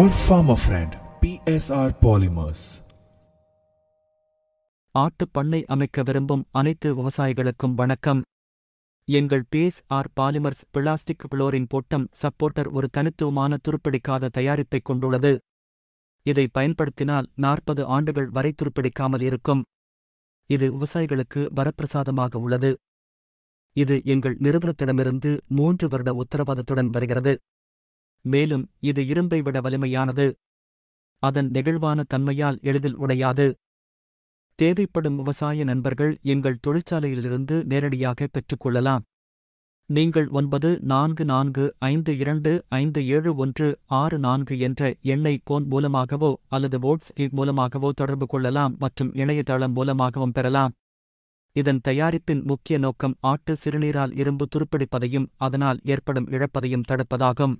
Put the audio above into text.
Your Farmer Friend PSR Polymers. ஆட்டுப் பண்ணை அமைக்க விரும்பும் அனைத்து விவசாயிகளுக்கும் வணக்கம். எங்கள் PSR polymers plastic fluorine bottom supporter ஒரு தனித்துவமான துருப்பிடிக்காத தயாரிப்பைக் கொண்டுள்ளது. இதை பயன்படுத்தினால் 40 ஆண்டுகள் வரை துருப்பிடிக்காமல் இருக்கும். இது விவசாயிகளுக்கு வரப்பிரசாதமாக உள்ளது. இது எங்கள் நிறுவனத்திடமிருந்து 3 வருட உத்தரவாதத்துடன் வருகிறது. மேலும் இது இரும்பை விட வலிமையானது. அதன் நெகிழ்வான தன்மையால் எளிதில் உடையாது. தேவைப்படும் விவசாய நண்பர்கள் எங்கள் தொழிற்சாலையிலிருந்து நேரடியாக பெற்றுக்கொள்ளலாம். நீங்கள் 9445257164 என்ற எண்ணை போன் மூலமாகவோ அல்லது வாட்ஸ்அப் மூலமாகவோ தொடர்பு கொள்ளலாம் மற்றும் இணையதளம் மூலமாகவும் பெறலாம். இதன் தயாரிப்பின் முக்கிய நோக்கம் ஆட்டு சிறுநீரால் இரும்பு துருப்பிடிப்பதையும் அதனால் ஏற்படும் இழப்பதையும் தடுப்பதாகும்.